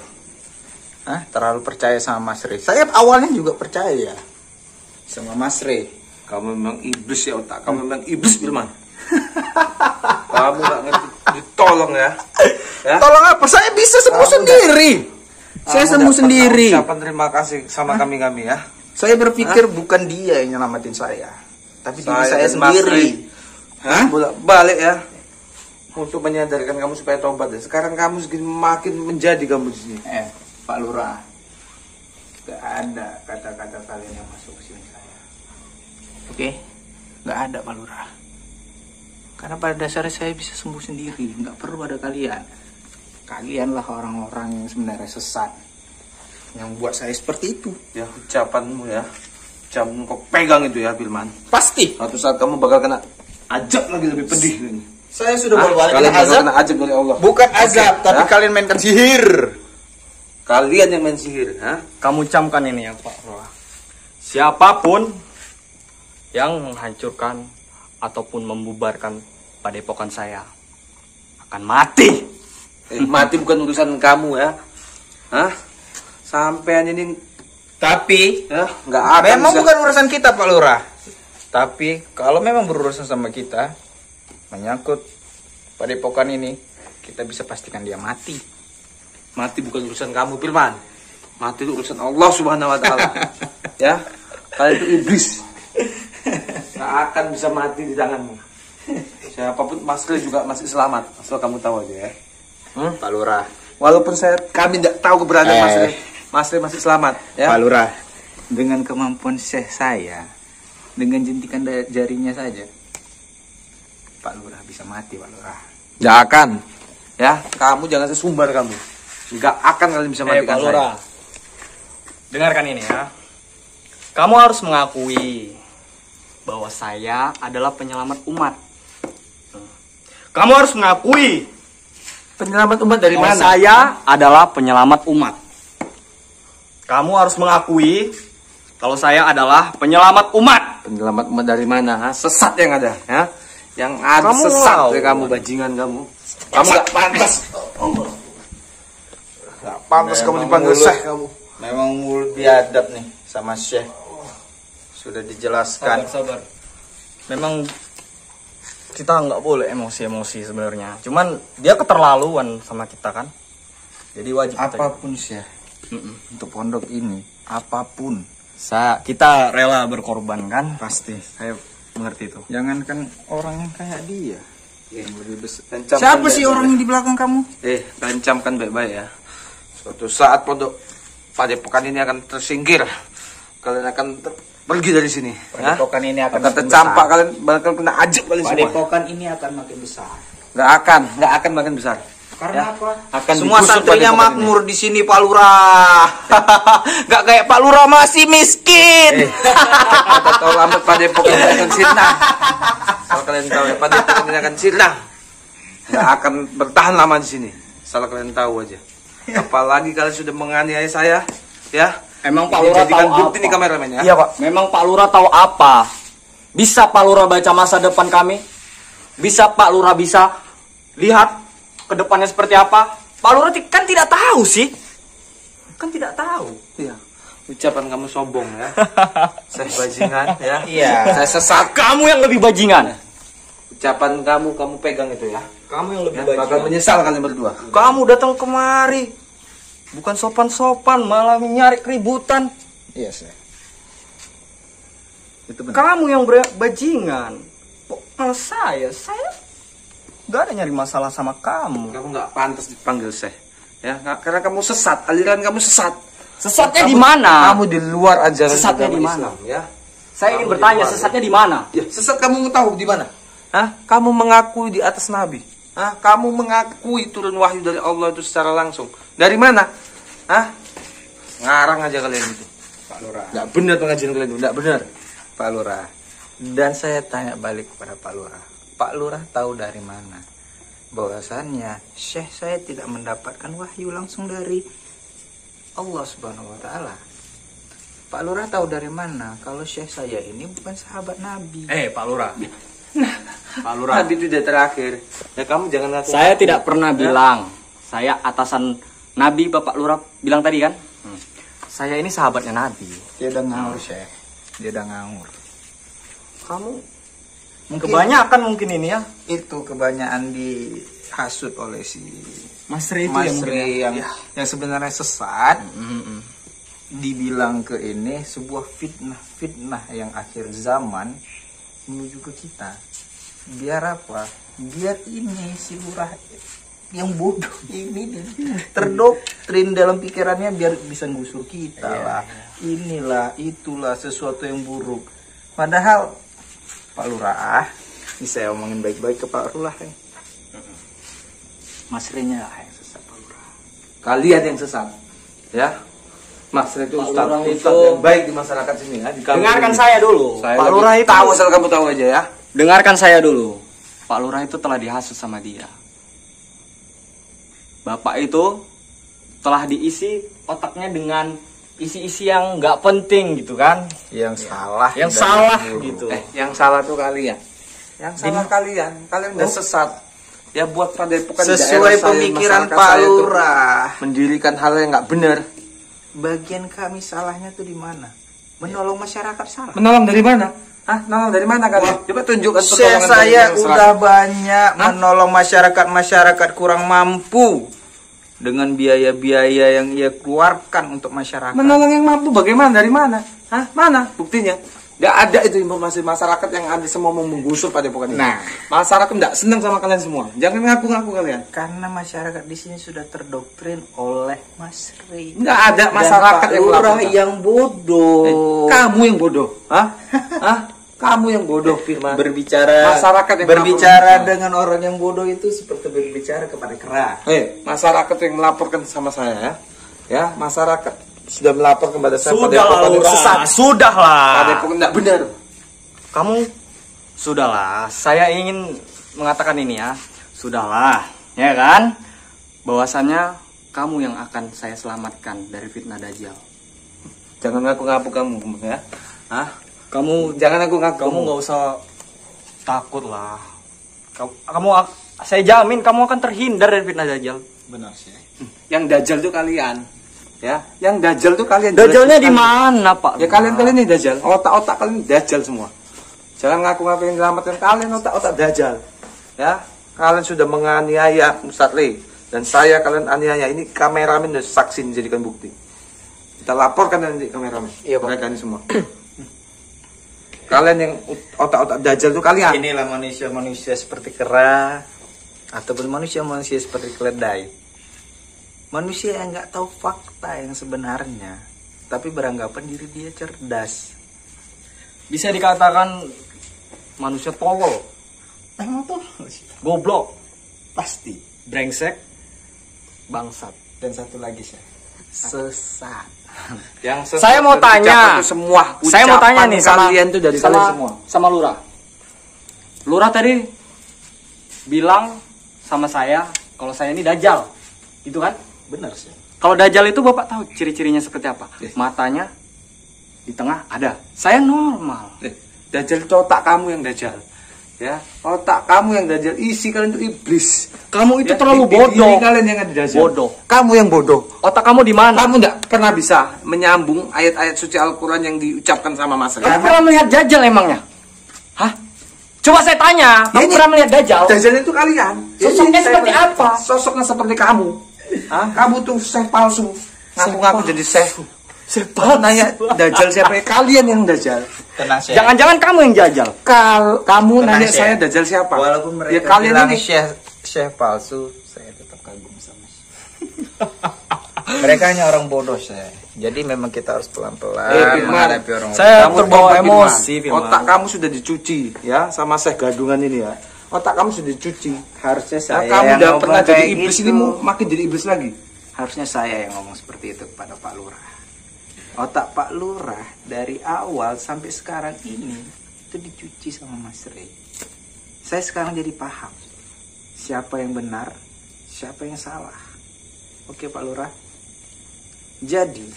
Speaker 3: Hah? Terlalu percaya sama Mas Ri. Saya awalnya juga percaya sama Mas Ri.
Speaker 1: Kamu memang iblis ya otak. Kamu memang iblis Firman. Kamu gak ngerti ditolong ya. Ya?
Speaker 3: Tolong apa? Saya bisa sembuh sendiri. Saya sembuh sendiri.
Speaker 1: Ucapan terima kasih sama kami ya.
Speaker 3: Saya berpikir bukan dia yang nyelamatin saya, tapi diri saya
Speaker 1: dan Mas
Speaker 3: sendiri.
Speaker 1: Ri. Bolak-balik ya. Untuk menyadarkan kamu supaya tobat ya. Sekarang kamu makin menjadi kamu di sini.
Speaker 3: Pak Lurah, gak ada kata-kata kalian yang masuk ke sini saya. Oke? Gak ada Pak Lurah. Karena pada dasarnya saya bisa sembuh sendiri, gak perlu ada kalian. Kalianlah orang-orang yang sebenarnya sesat, yang buat saya seperti itu.
Speaker 1: Ya ucapanmu ya. Ucapanmu kau pegang itu ya Firman.
Speaker 3: Pasti.
Speaker 1: Suatu saat kamu bakal kena azab lagi lebih pedih ini.
Speaker 3: Saya sudah berbalik
Speaker 1: Kalian bakal
Speaker 3: azab.
Speaker 1: kena azab dari Allah.
Speaker 3: Bukan azab, tapi
Speaker 1: Ya?
Speaker 3: kalian mainkan sihir.
Speaker 1: Kalian yang main sihir, ha?
Speaker 4: Kamu camkan ini ya Pak Lurah. Siapapun yang menghancurkan ataupun membubarkan padepokan saya akan mati.
Speaker 1: Mati bukan urusan kamu ya. Hah? Sampean ini
Speaker 3: Tapi
Speaker 1: ya nggak ada.
Speaker 3: memang bukan urusan kita Pak Lurah. Tapi kalau memang berurusan sama kita, menyangkut padepokan ini, kita bisa pastikan dia mati.
Speaker 1: Mati bukan urusan kamu Firman. Mati itu urusan Allah Subhanahu wa taala. Ya. Kalian itu iblis. Nggak akan bisa mati di tanganmu. Siapapun Mas Ri juga masih selamat. Asal kamu tahu aja ya.
Speaker 3: Pak Lurah.
Speaker 1: Walaupun kami tidak tahu keberadaan Mas Ri. Mas Ri masih selamat ya.
Speaker 3: Pak Lurah, dengan kemampuan saya, dengan jentikan jarinya saja, Pak Lurah bisa mati Pak Lurah.
Speaker 1: Nggak akan. Ya, kamu jangan sesumbar kamu. Nggak akan kalian bisa matikan
Speaker 4: Pak
Speaker 1: saya.
Speaker 4: Lurah, dengarkan ini ya. Kamu harus mengakui bahwa saya adalah penyelamat umat. Kamu harus mengakui
Speaker 1: Penyelamat umat dari
Speaker 4: Kalau
Speaker 1: mana?
Speaker 4: saya adalah penyelamat umat. Kamu harus mengakui kalau saya adalah penyelamat umat.
Speaker 1: Penyelamat umat dari mana? Ha? Sesat yang ada, ya? Yang ada
Speaker 4: Kamu
Speaker 1: sesat
Speaker 4: mau.
Speaker 1: ya kamu bajingan kamu. Kamu nggak pantas. Nggak pantas kamu dipanggil syekh kamu.
Speaker 3: Memang mulut biadab nih sama Syekh. Sudah dijelaskan.
Speaker 4: Sabar. Memang kita nggak boleh emosi-emosi sebenarnya. Cuman dia keterlaluan sama kita kan. Jadi wajib kita.
Speaker 3: Apapun Syekh. Untuk pondok ini, apapun
Speaker 4: Kita rela berkorban kan.
Speaker 3: pasti.
Speaker 4: Saya mengerti itu.
Speaker 3: Jangankan orang yang kayak dia, yang lebih besar.
Speaker 1: Kencamkan
Speaker 3: Siapa sih
Speaker 1: baik-baik
Speaker 3: orang
Speaker 1: ya.
Speaker 3: yang di belakang kamu?
Speaker 1: Kalian camkan baik-baik ya. Suatu saat pondok padepokan ini akan tersingkir. Kalian akan pergi dari sini. Ya?
Speaker 3: Padepokan ini akan
Speaker 1: Akan
Speaker 3: makin
Speaker 1: tercampak
Speaker 3: besar.
Speaker 1: kalian, bakal kena ajab kalian semua.
Speaker 3: Padepokan ini akan makin besar.
Speaker 1: Nggak akan makin besar.
Speaker 3: Karena apa?
Speaker 1: Akan
Speaker 3: Semua
Speaker 1: digusur
Speaker 3: santrinya
Speaker 1: padepokan
Speaker 3: makmur di sini Pak Lurah. Gak kayak Pak Lurah masih miskin.
Speaker 1: Kata tahu lambat padepokan ini akan sirna. Kalau kalian tahu ya, padepokan ini akan sirna. Nggak akan bertahan lama di sini. Salah kalian tahu aja. Apalagi kalian sudah menganiaya saya, ya.
Speaker 4: Emang Pak
Speaker 1: Ini
Speaker 4: Lurah
Speaker 1: jadikan
Speaker 4: tahu
Speaker 1: bukti
Speaker 4: apa?
Speaker 1: nih kameramen ya.
Speaker 3: Iya Pak.
Speaker 4: Memang Pak Lurah tahu apa? Bisa Pak Lurah baca masa depan kami? Bisa Pak Lurah bisa lihat ke depannya seperti apa? Pak Lurah kan tidak tahu sih. Kan tidak tahu.
Speaker 1: Iya. Ucapan kamu sombong ya. Saya bajingan ya.
Speaker 3: Iya.
Speaker 1: Saya sesat.
Speaker 4: Kamu yang lebih bajingan.
Speaker 1: Ucapan kamu pegang itu ya.
Speaker 4: Kamu yang lebih
Speaker 1: Ya, bakal menyesal kalian berdua.
Speaker 4: Kamu datang kemari. Bukan sopan-sopan, malah nyari keributan.
Speaker 3: Iya Syekh. Itu benar.
Speaker 4: Kamu yang bajingan. Kok malah saya gak ada nyari masalah sama kamu.
Speaker 1: Kamu nggak pantas dipanggil Syekh. Ya, karena kamu sesat, aliran kamu sesat.
Speaker 4: Sesatnya
Speaker 1: Kamu-
Speaker 4: di mana?
Speaker 1: Kamu di luar ajaran
Speaker 4: Sesatnya
Speaker 1: agama
Speaker 4: di mana?
Speaker 1: Islam, ya.
Speaker 4: Saya ingin
Speaker 1: Kamu
Speaker 4: bertanya,
Speaker 1: di luar,
Speaker 4: sesatnya di mana?
Speaker 1: Ya, sesat kamu tahu di mana? Hah? Kamu mengakui di atas Nabi. Hah? Kamu mengakui turun wahyu dari Allah itu secara langsung. Dari mana? Hah? Ngarang aja kalian itu.
Speaker 3: Pak Lurah.
Speaker 1: Nggak benar pengajian kalian itu, nggak benar.
Speaker 3: Pak Lurah. Dan saya tanya balik kepada Pak Lurah. Pak Lurah tahu dari mana? Bahwasannya Syekh saya tidak mendapatkan wahyu langsung dari Allah Subhanahu wa taala. Pak Lurah tahu dari mana kalau Syekh saya ini bukan sahabat Nabi?
Speaker 4: Pak Lurah. Pak Lurah.
Speaker 1: Nabi itu dia terakhir. Ya kamu jangan ngaku.
Speaker 4: Saya tidak pernah bilang. Saya atasan Nabi, Bapak Lurah bilang tadi kan. Saya ini sahabatnya Nabi.
Speaker 3: Dia udah ngawur Syekh. Dia udah ngawur.
Speaker 4: Kamu
Speaker 3: Mungkin
Speaker 4: kebanyakan mungkin ini ya.
Speaker 3: itu kebanyakan dihasut oleh si
Speaker 4: Mas Ri
Speaker 3: Mas Ri yang sebenarnya sesat. Dibilang ke ini sebuah fitnah yang akhir zaman menuju ke kita. Biar apa? Biar ini si lurah yang bodoh ini terdoktrin dalam pikirannya biar bisa ngusur kita lah. Inilah itulah sesuatu yang buruk. Padahal Pak Lurah, ini saya omongin baik-baik ke Pak Lurah ya. Mas Rinya lah yang sesat Pak Lurah.
Speaker 1: Kalian yang sesat. Ya. Mas itu
Speaker 4: Pak
Speaker 1: ustaz
Speaker 4: Lurah itu-
Speaker 1: yang baik di masyarakat sini ya. Di kampung
Speaker 4: Dengarkan
Speaker 1: ini.
Speaker 4: saya dulu.
Speaker 1: Saya
Speaker 4: Pak
Speaker 1: lagi
Speaker 4: Lurah itu
Speaker 1: tahu asal kamu tahu aja ya.
Speaker 4: Dengarkan saya dulu. Pak Lurah itu telah dihasut sama dia. Bapak itu telah diisi otaknya dengan isi-isi yang nggak penting gitu kan.
Speaker 3: Yang salah.
Speaker 4: Yang
Speaker 3: dan
Speaker 4: salah
Speaker 3: buruk.
Speaker 4: gitu.
Speaker 1: Yang salah tuh kalian. Yang salah kalian. Kalian udah sesat. Ya buat padepokan di
Speaker 3: Sesuai
Speaker 1: daerah saya,
Speaker 3: pemikiran
Speaker 1: masyarakat
Speaker 3: Pak
Speaker 1: saya tuh
Speaker 3: Lurah.
Speaker 1: mendirikan hal yang nggak benar.
Speaker 3: Bagian kami salahnya tuh di mana? Menolong masyarakat salah.
Speaker 1: Menolong dari mana? Hah? Nolong dari mana kalian? Coba tunjukkan
Speaker 3: Saya
Speaker 1: pertolongan dari
Speaker 3: udah
Speaker 1: masyarakat.
Speaker 3: banyak menolong masyarakat kurang mampu dengan biaya-biaya yang ia keluarkan untuk masyarakat.
Speaker 1: Menolong yang mampu bagaimana? Dari mana? Hah? Mana buktinya? Nggak ada itu informasi masyarakat yang ada semua mau menggusur padepokan ini.
Speaker 3: Nah.
Speaker 1: Masyarakat nggak senang sama kalian semua. Jangan ngaku-ngaku kalian.
Speaker 3: Karena masyarakat di sini sudah terdoktrin oleh Mas Ri.
Speaker 1: Nggak ada
Speaker 3: Dan
Speaker 1: masyarakat
Speaker 3: Pak
Speaker 1: yang
Speaker 3: Lurah
Speaker 1: melaporkan.
Speaker 3: yang bodoh.
Speaker 1: Kamu yang bodoh. Hah? Hah? Kamu yang bodoh, Firman.
Speaker 3: Berbicara
Speaker 1: Masyarakat yang
Speaker 3: berbicara
Speaker 1: melaporkan.
Speaker 3: dengan orang yang bodoh itu seperti berbicara kepada kera.
Speaker 1: Masyarakat yang melaporkan sama saya ya. Ya, masyarakat sudah melapor kepada saya
Speaker 4: Sudahlah
Speaker 1: padepokan yang
Speaker 4: Lurah,
Speaker 1: sesat.
Speaker 4: sudahlah.
Speaker 1: Padepokan nggak benar.
Speaker 4: Kamu sudahlah. Saya ingin mengatakan ini ya. Sudahlah, ya kan? bahwasannya kamu yang akan saya selamatkan dari fitnah Dajjal.
Speaker 1: Jangan ngaku-ngaku kamu ya. Hah?
Speaker 4: Kamu
Speaker 1: Jangan ngaku-ngaku.
Speaker 4: kamu nggak usah takut lah. Saya jamin kamu akan terhindar dari fitnah Dajjal.
Speaker 3: Benar sih.
Speaker 1: Yang Dajjal tuh kalian. Ya, yang Dajjal tuh kalian.
Speaker 4: Dajjalnya di
Speaker 1: Jelas-
Speaker 4: mana, Pak?
Speaker 1: Ya kalian nih Dajjal. Otak-otak kalian Dajjal semua. Jangan ngaku-ngaku yang menyelamatkan kalian otak-otak Dajjal. Ya, kalian sudah menganiaya Ustadz Lee dan saya kalian aniaya. Ini kameramen dan saksi dijadikan bukti. Kita laporkan nanti kameramen.
Speaker 3: Iya, Pak.
Speaker 1: Mereka ini semua. Kalian yang otak-otak Dajjal tuh kalian.
Speaker 3: Inilah manusia-manusia seperti kera ataupun manusia-manusia seperti keledai. Manusia yang nggak tahu fakta yang sebenarnya, tapi beranggapan diri dia cerdas.
Speaker 4: Bisa dikatakan manusia tolol,
Speaker 3: Emang tuh
Speaker 4: goblok,
Speaker 3: pasti.
Speaker 4: brengsek, bangsat.
Speaker 3: Dan satu lagi sih, sesat.
Speaker 1: Yang
Speaker 4: Saya mau
Speaker 1: ucapan
Speaker 4: tanya.
Speaker 1: itu semua.
Speaker 4: Saya mau tanya
Speaker 1: Ucapan
Speaker 4: nih sama
Speaker 1: kalian tuh dari kalian semua.
Speaker 4: sama Lurah. Lurah tadi bilang sama saya kalau saya ini Dajjal. Itu kan?
Speaker 3: Benar sih.
Speaker 4: Kalau Dajjal itu Bapak tahu ciri-cirinya seperti apa? Matanya di tengah ada. Saya normal.
Speaker 1: Dajjal itu otak kamu yang Dajjal. Ya, otak kamu yang Dajjal. Isi kalian itu iblis.
Speaker 4: Kamu itu
Speaker 1: Ya,
Speaker 4: terlalu
Speaker 1: di
Speaker 4: bodoh.
Speaker 1: diri kalian yang ada Dajjal.
Speaker 4: Bodoh.
Speaker 1: Kamu yang bodoh.
Speaker 4: Otak kamu di mana?
Speaker 1: Kamu tidak pernah bisa menyambung ayat-ayat suci Al-Quran yang diucapkan sama Mas Ray.
Speaker 4: Kamu pernah melihat Dajjal emangnya? Hah? Coba saya tanya, kamu
Speaker 1: Ini-
Speaker 4: pernah melihat Dajjal?
Speaker 1: Dajjal itu kalian.
Speaker 4: Sosoknya
Speaker 1: Ini
Speaker 4: seperti
Speaker 1: saya-
Speaker 4: apa?
Speaker 1: Sosoknya seperti kamu. Hah? Kamu tuh syekh palsu. Ngaku-ngaku jadi syekh.
Speaker 4: Sepat.
Speaker 1: Nanya Dajjal siapa? Kalian yang Dajjal.
Speaker 3: Tenang sih.
Speaker 4: Jangan-jangan kamu yang jajal.
Speaker 1: Kamu
Speaker 3: Tenang,
Speaker 1: nanya
Speaker 3: Syekh.
Speaker 1: saya Dajjal siapa?
Speaker 3: Walaupun mereka
Speaker 1: ya kalian
Speaker 3: bilang
Speaker 1: ini
Speaker 3: syekh palsu, saya tetap kagum sama mereka hanya orang bodoh saya. Jadi memang kita harus pelan-pelan
Speaker 1: Firman.
Speaker 3: menghadapi orang.
Speaker 4: Saya
Speaker 1: Kamu
Speaker 4: terbawa
Speaker 1: hebat,
Speaker 4: emosi,
Speaker 1: Firman.
Speaker 4: Firman.
Speaker 1: Otak kamu sudah dicuci ya sama Syekh Gadungan ini ya. Otak kamu sudah dicuci.
Speaker 3: Harusnya
Speaker 1: Nah,
Speaker 3: saya
Speaker 1: kamu
Speaker 3: yang
Speaker 1: udah
Speaker 3: ngomong
Speaker 1: pernah jadi
Speaker 3: kayak
Speaker 1: iblis
Speaker 3: gitu.
Speaker 1: ini mau makin jadi iblis lagi.
Speaker 3: Harusnya saya yang ngomong seperti itu kepada Pak Lurah. Otak Pak Lurah dari awal sampai sekarang ini itu dicuci sama Mas Rey. Saya sekarang jadi paham siapa yang benar, siapa yang salah. Oke Pak Lurah. Jadi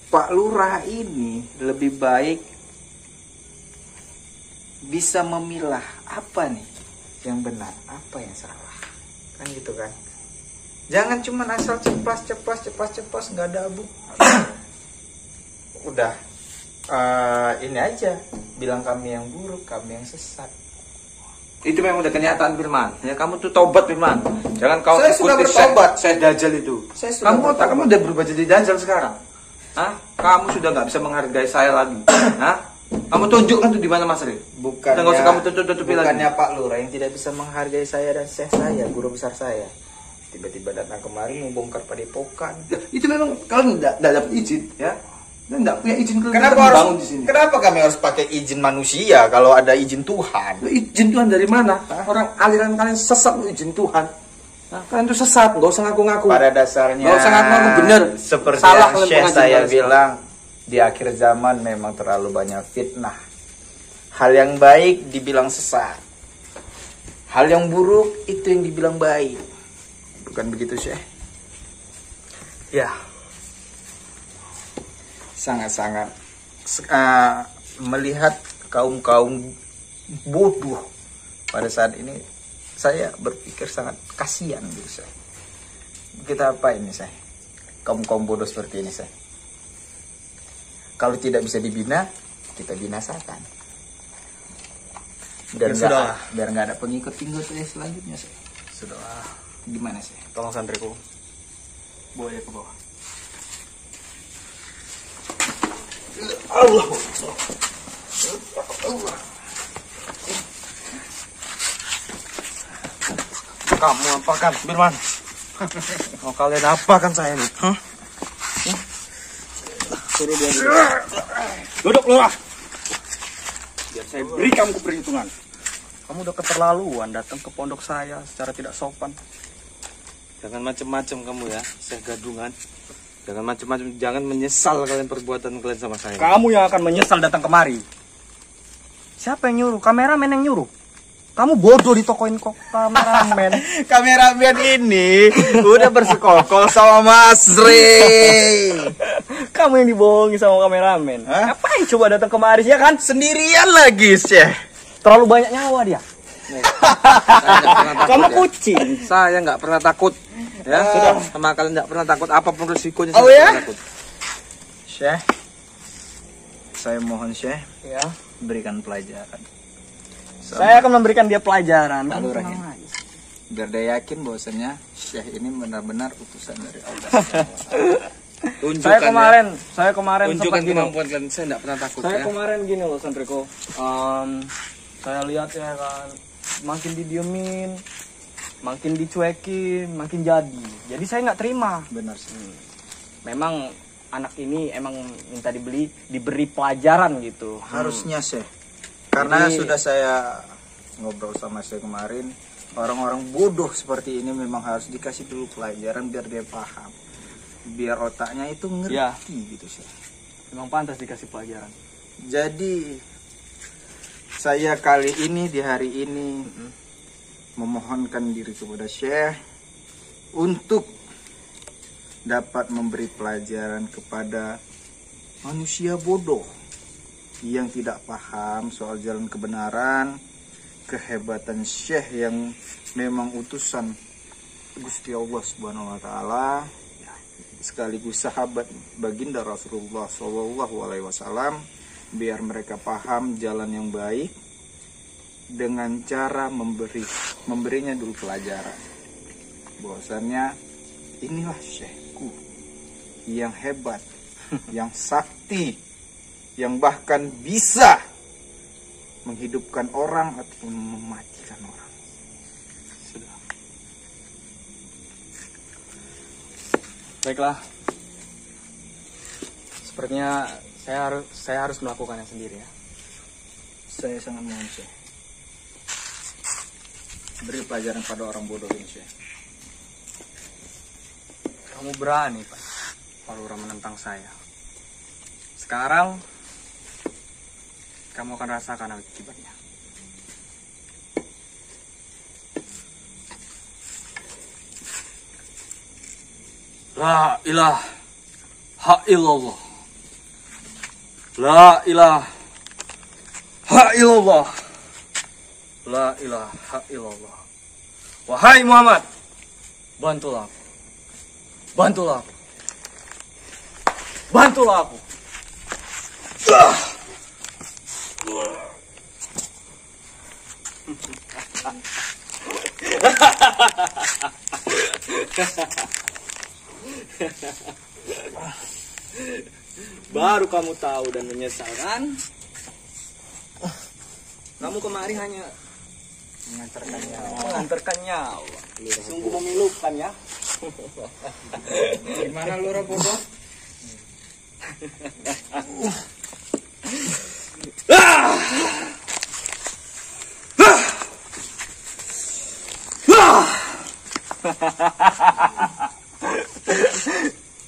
Speaker 3: Pak Lurah ini lebih baik bisa memilah apa nih yang benar, apa yang salah. Kan gitu kan. Jangan cuma asal ceplas nggak ada abu. Udah ini aja bilang kami yang buruk, kami yang sesat.
Speaker 1: Itu memang udah kenyataan Firman. Ya kamu tuh tobat Firman. Jangan kau
Speaker 3: Saya sudah
Speaker 1: ikuti
Speaker 3: bertobat.
Speaker 1: Syekh Dajjal itu.
Speaker 3: Saya sudah
Speaker 1: Kamu otak
Speaker 3: bertobat.
Speaker 1: kamu udah berubah jadi Dajjal sekarang. Hah? Kamu sudah nggak bisa menghargai saya lagi. Hah? Kamu tunjukkan tuh di mana Mas Ri.
Speaker 3: Bukannya,
Speaker 1: Udah nggak usah kamu tutup-tutupi lagi.
Speaker 3: bukannya Pak Lurah yang tidak bisa menghargai saya dan syekh saya, guru besar saya. Tiba-tiba datang kemari membongkar padepokan.
Speaker 1: Itu memang kalian nggak dapat izin ya. Kalian nggak punya izin kalian
Speaker 3: Kenapa
Speaker 1: bangun
Speaker 3: harus
Speaker 1: di sini.
Speaker 3: Kenapa kami harus pakai izin manusia kalau ada izin Tuhan?
Speaker 1: Izin Tuhan dari mana? Orang aliran kalian sesat lu izin Tuhan. Nah, kalian tuh sesat, nggak usah ngaku-ngaku.
Speaker 3: Pada dasarnya
Speaker 1: Nggak usah ngaku-ngaku bener.
Speaker 3: Seperti
Speaker 1: Salah
Speaker 3: yang
Speaker 1: kalian
Speaker 3: syekh
Speaker 1: pengajian
Speaker 3: saya
Speaker 1: kalian.
Speaker 3: bilang, di akhir zaman memang terlalu banyak fitnah. Hal yang baik dibilang sesat. Hal yang buruk itu yang dibilang baik. Bukan begitu, Syekh? Ya. Sangat-sangat melihat kaum-kaum bodoh pada saat ini, saya berpikir sangat kasihan gitu, Syekh. Kita apa ini, Syekh? Kaum-kaum bodoh seperti ini, Syekh. Kalau tidak bisa dibina, kita binasakan. Biar
Speaker 4: Ya,
Speaker 3: nggak ada pengikut-pengikut selanjutnya, Syekh.
Speaker 4: Sudahlah,
Speaker 3: Gimana, Syekh?
Speaker 4: tolong santriku. Bawa dia ke bawah.
Speaker 3: Allah.
Speaker 1: Kamu apakan, Firman? Mau kalian apakan saya nih? Hah?
Speaker 4: Suruh dia duduk. Duduk, Lurah. Biar saya beri kamu perhitungan. Kamu udah keterlaluan datang ke pondok saya secara tidak sopan.
Speaker 1: Jangan macem-macem kamu ya, Syekh Gadungan. Jangan macem-macem, jangan menyesal kalian perbuatan kalian sama saya.
Speaker 4: Kamu yang akan menyesal datang kemari. Siapa yang nyuruh? Kameramen yang nyuruh. Kamu bodoh ditokoin kok kameramen.
Speaker 3: Kameramen ini udah bersekongkol sama Mas Rey.
Speaker 4: Kamu yang dibohongi sama kameramen.
Speaker 3: Hah?
Speaker 4: Ngapain coba datang kemari ya kan?
Speaker 3: Sendirian lagi, Syekh.
Speaker 4: Terlalu banyak nyawa dia. Kamu kucing.
Speaker 1: Saya nggak pernah takut. Ya, sama kalian nggak pernah takut apapun resikonya.
Speaker 3: Oh,
Speaker 1: saya
Speaker 3: ya?
Speaker 1: nggak takut.
Speaker 3: Syekh, saya mohon Syekh
Speaker 4: Ya.
Speaker 3: berikan pelajaran.
Speaker 4: Saya akan memberikan dia pelajaran.
Speaker 3: Pak
Speaker 4: Kamu
Speaker 3: Lurah,
Speaker 4: tenang
Speaker 3: ya.
Speaker 4: aja.
Speaker 3: Biar dia yakin bahwasanya Syekh ini benar-benar utusan dari Allah.
Speaker 1: Tunjukkan
Speaker 4: Saya
Speaker 1: ya.
Speaker 4: kemarin
Speaker 1: Tunjukkan
Speaker 4: sempat gini.
Speaker 1: kemampuan kalian. Saya nggak pernah takut
Speaker 4: Saya
Speaker 1: ya.
Speaker 4: kemarin gini loh Santriko. Saya lihat ya kan, makin didiemin, makin dicuekin, makin jadi. Jadi saya nggak terima.
Speaker 3: Benar sih.
Speaker 4: Memang anak ini emang minta diberi pelajaran gitu.
Speaker 3: Harusnya Syekh. Karena
Speaker 4: Jadi-
Speaker 3: sudah saya ngobrol sama Syekh kemarin, orang-orang bodoh seperti ini memang harus dikasih dulu pelajaran biar dia paham. Biar otaknya itu ngerti
Speaker 4: Ya.
Speaker 3: gitu Syekh.
Speaker 4: Memang pantas dikasih pelajaran.
Speaker 3: Jadi saya kali ini di hari ini memohonkan diri kepada Syekh untuk dapat memberi pelajaran kepada manusia bodoh yang tidak paham soal jalan kebenaran, kehebatan Syekh yang memang utusan Gusti Allah Subhanahu wa taala, sekaligus sahabat baginda Rasulullah Shallallahu alaihi wasallam, biar mereka paham jalan yang baik dengan cara memberinya dulu pelajaran. Bahwasannya inilah Syekhku yang hebat, yang sakti, yang bahkan bisa menghidupkan orang ataupun mematikan orang. Sudah.
Speaker 4: Baiklah. Sepertinya saya harus melakukannya sendiri ya.
Speaker 3: Saya sangat mohon Syekh, beri pelajaran pada orang bodoh ini Syekh.
Speaker 4: Kamu berani, Pak. Pak Lurah menentang saya. Sekarang kamu akan rasakan akibatnya. La ilaha illallah. La ilaha illallah. La ilaha illallah. Wahai Muhammad, bantulah aku. Bantulah aku. Bantulah aku. Baru kamu tahu dan menyesal kan? Kamu kemari hanya mengantarkan nyawa. Sungguh memilukan ya.
Speaker 3: Gimana Lurah bodoh?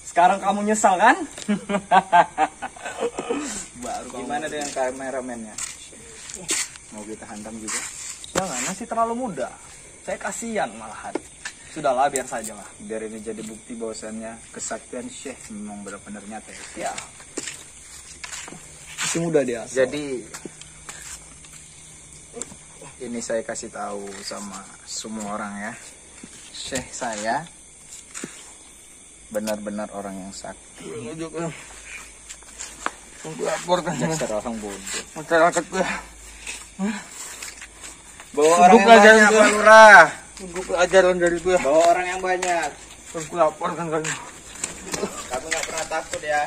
Speaker 4: Sekarang kamu nyesal kan?
Speaker 3: Baru gimana dengan kameramennya? Mau kita hantam juga?
Speaker 4: Jangan, masih terlalu muda. Saya kasihan malahan. Sudahlah, biar saja lah.
Speaker 3: Biar ini jadi bukti bahwasannya kesaktian Syekh memang benar-benar nyata.
Speaker 4: Ya. Masih muda dia.
Speaker 3: Jadi ini saya kasih tahu sama semua orang ya, Syekh saya benar-benar orang yang sakti.
Speaker 1: Tunggu laporkan
Speaker 3: Dasar orang bodoh.
Speaker 1: masyarakat gue.
Speaker 3: Bawa
Speaker 1: Tunggu
Speaker 3: orang yang
Speaker 1: pelajaran
Speaker 3: banyak,
Speaker 1: gua.
Speaker 3: Pak Lurah.
Speaker 1: Tunggu pelajaran dari gue.
Speaker 3: Bawa orang yang banyak.
Speaker 1: Tunggu laporkan kalian.
Speaker 3: Kamu nggak pernah takut ya?